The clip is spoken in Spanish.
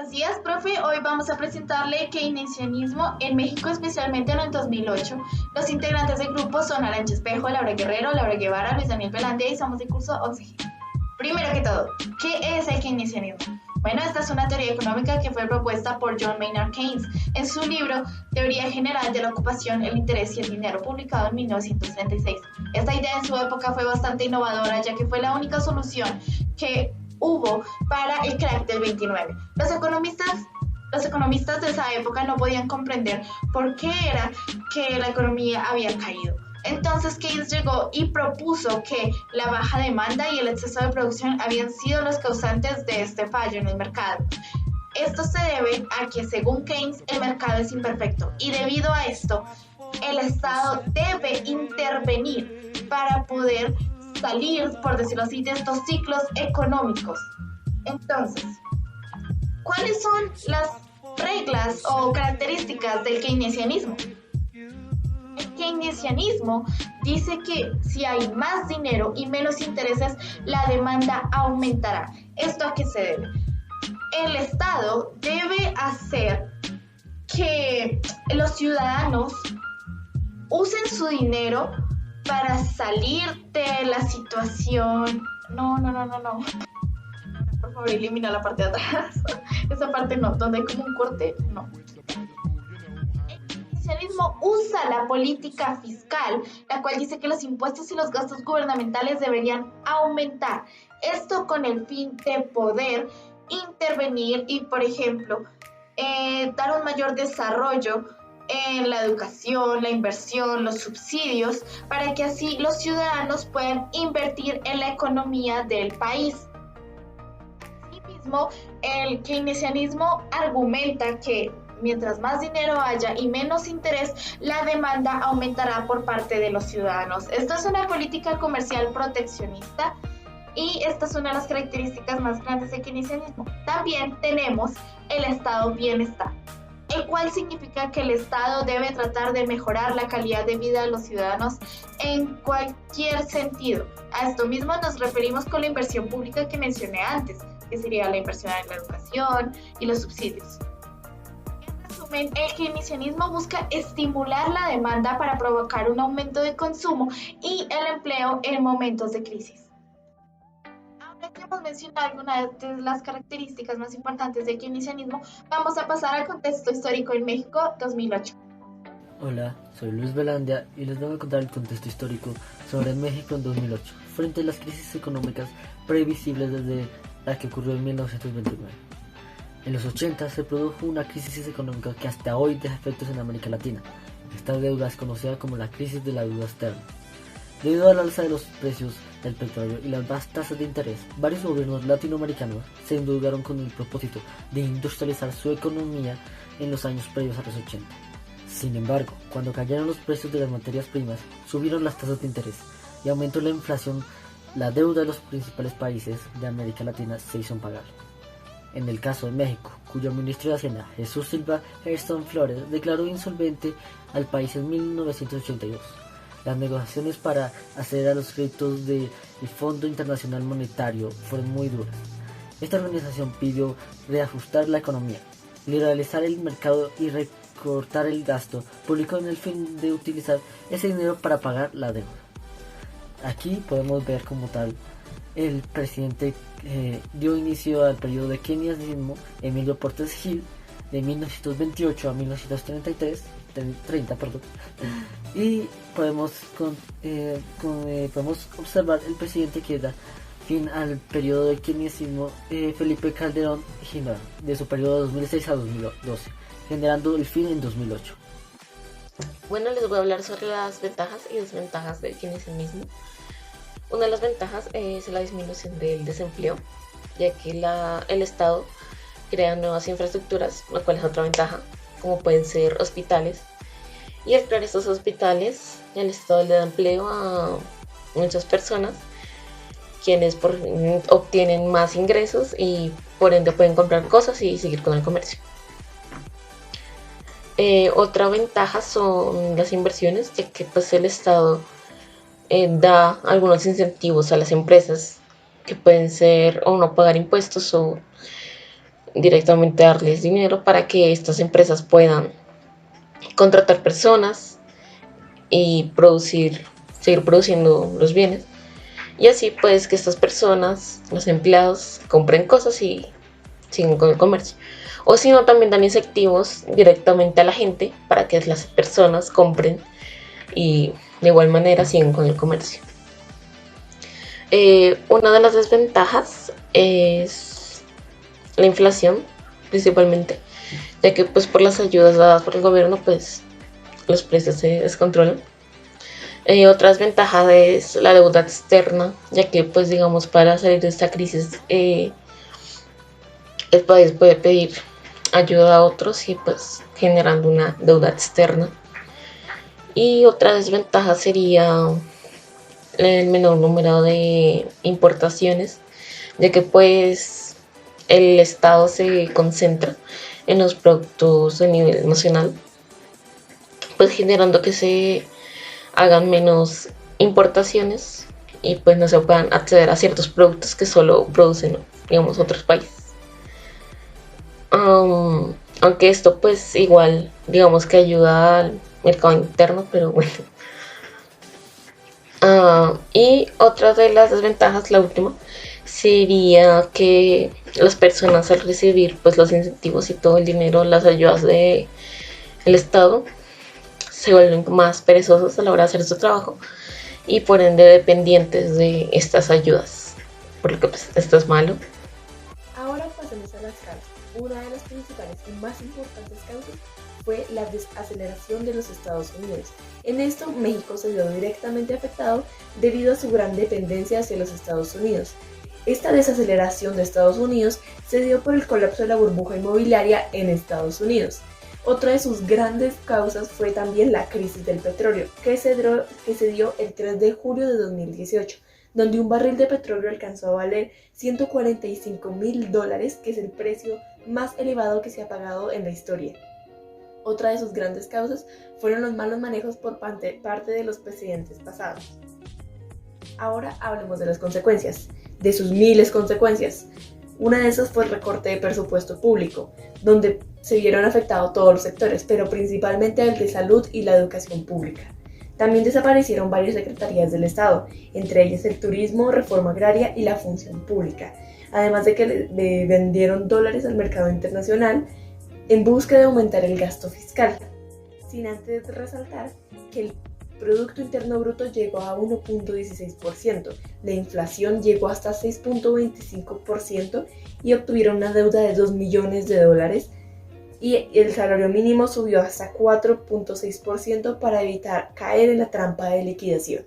Buenos días, profe. Hoy vamos a presentarle keynesianismo en México, especialmente en el 2008. Los integrantes del grupo son Arancha Espejo, Laura Guerrero, Laura Guevara, Luis Daniel Velandia y somos de curso 11G. Primero que todo, ¿qué es el keynesianismo? Bueno, esta es una teoría económica que fue propuesta por John Maynard Keynes en su libro Teoría General de la Ocupación, el Interés y el Dinero, publicado en 1936. Esta idea en su época fue bastante innovadora, ya que fue la única solución que hubo para el crack del 29. Los economistas de esa época no podían comprender por qué era que la economía había caído. Entonces Keynes llegó y propuso que la baja demanda y el exceso de producción habían sido los causantes de este fallo en el mercado. Esto se debe a que, según Keynes, el mercado es imperfecto y debido a esto, el Estado debe intervenir para poder salir, por decirlo así, de estos ciclos económicos. Entonces, ¿cuáles son las reglas o características del keynesianismo? El keynesianismo dice que si hay más dinero y menos intereses, la demanda aumentará. ¿Esto a qué se debe? El Estado debe hacer que los ciudadanos usen su dinero para salir de la situación. No. Por favor, elimina la parte de atrás. Esa parte no, donde hay como un corte, no. El keynesianismo usa la política fiscal, la cual dice que los impuestos y los gastos gubernamentales deberían aumentar. Esto con el fin de poder intervenir y, por ejemplo, dar un mayor desarrollo en la educación, la inversión, los subsidios, para que así los ciudadanos puedan invertir en la economía del país. Asimismo, el keynesianismo argumenta que mientras más dinero haya y menos interés, la demanda aumentará por parte de los ciudadanos. Esto es una política comercial proteccionista y esta es una de las características más grandes del keynesianismo. También tenemos el estado bienestar, el cual significa que el Estado debe tratar de mejorar la calidad de vida de los ciudadanos en cualquier sentido. A esto mismo nos referimos con la inversión pública que mencioné antes, que sería la inversión en la educación y los subsidios. En resumen, el keynesianismo busca estimular la demanda para provocar un aumento de consumo y el empleo en momentos de crisis. Ahora que hemos mencionado algunas de las características más importantes del keynesianismo, vamos a pasar al contexto histórico en México 2008. Hola, soy Luis Velandia y les voy a contar el contexto histórico sobre México en 2008, frente a las crisis económicas previsibles desde la que ocurrió en 1929. En los 80 se produjo una crisis económica que hasta hoy deja efectos en América Latina. Esta deuda es conocida como la crisis de la deuda externa. Debido al alza de los precios del petróleo y las bajas tasas de interés, varios gobiernos latinoamericanos se endeudaron con el propósito de industrializar su economía en los años previos a los 80. Sin embargo, cuando cayeron los precios de las materias primas, subieron las tasas de interés y aumentó la inflación, la deuda de los principales países de América Latina se hizo impagable. En el caso de México, cuyo ministro de Hacienda, Jesús Silva Herston Flores, declaró insolvente al país en 1982. Las negociaciones para acceder a los créditos del Fondo Internacional Monetario fueron muy duras. Esta organización pidió reajustar la economía, liberalizar el mercado y recortar el gasto público en el fin de utilizar ese dinero para pagar la deuda. Aquí podemos ver como tal el presidente dio inicio al periodo de keynesianismo, Emilio Portes Gil, de 1928 a 1933, y podemos observar el presidente que da fin al periodo de keynesianismo, Felipe Calderón Hinojosa, de su periodo de 2006 a 2012, generando el fin en 2008. Bueno, les voy a hablar sobre las ventajas y desventajas del keynesianismo. Una de las ventajas es la disminución del desempleo, ya que el Estado crea nuevas infraestructuras, lo cual es otra ventaja, como pueden ser hospitales. Y al crear estos hospitales, el Estado le da empleo a muchas personas, quienes obtienen más ingresos y por ende pueden comprar cosas y seguir con el comercio. Otra ventaja son las inversiones, ya que pues el Estado da algunos incentivos a las empresas que pueden ser o no pagar impuestos o directamente darles dinero para que estas empresas puedan contratar personas y seguir produciendo los bienes. Y así pues que estas personas, los empleados, compren cosas y sigan con el comercio. O si no, también dan incentivos directamente a la gente para que las personas compren y de igual manera sigan con el comercio. Una de las desventajas es la inflación, principalmente, ya que pues por las ayudas dadas por el gobierno pues los precios se descontrolan. Otra desventaja es la deuda externa, ya que pues digamos para salir de esta crisis el país puede pedir ayuda a otros y pues generando una deuda externa. Y otra desventaja sería el menor número de importaciones, ya que pues el Estado se concentra en los productos a nivel nacional, pues generando que se hagan menos importaciones y pues no se puedan acceder a ciertos productos que solo producen, digamos, otros países. Aunque esto pues igual digamos que ayuda al mercado interno, pero bueno. Y otra de las desventajas, la última, sería que las personas al recibir pues los incentivos y todo el dinero, las ayudas del Estado, se vuelven más perezosos a la hora de hacer su trabajo y por ende dependientes de estas ayudas, por lo que pues esto es malo. Ahora pasemos a las causas. Una de las principales y más importantes causas fue la desaceleración de los Estados Unidos. En esto, México se vio directamente afectado debido a su gran dependencia hacia los Estados Unidos. Esta desaceleración de Estados Unidos se dio por el colapso de la burbuja inmobiliaria en Estados Unidos. Otra de sus grandes causas fue también la crisis del petróleo, que se dio el 3 de julio de 2018, donde un barril de petróleo alcanzó a valer $145,000, que es el precio más elevado que se ha pagado en la historia. Otra de sus grandes causas fueron los malos manejos por parte de los presidentes pasados. Ahora hablemos de las consecuencias, de sus miles consecuencias. Una de esas fue el recorte de presupuesto público, donde se vieron afectados todos los sectores, pero principalmente el de salud y la educación pública. También desaparecieron varias secretarías del Estado, entre ellas el turismo, reforma agraria y la función pública, además de que le vendieron dólares al mercado internacional en busca de aumentar el gasto fiscal, sin antes resaltar que el Producto Interno Bruto llegó a 1.16%, la inflación llegó hasta 6.25% y obtuvieron una deuda de $2 millones y el salario mínimo subió hasta 4.6% para evitar caer en la trampa de liquidación.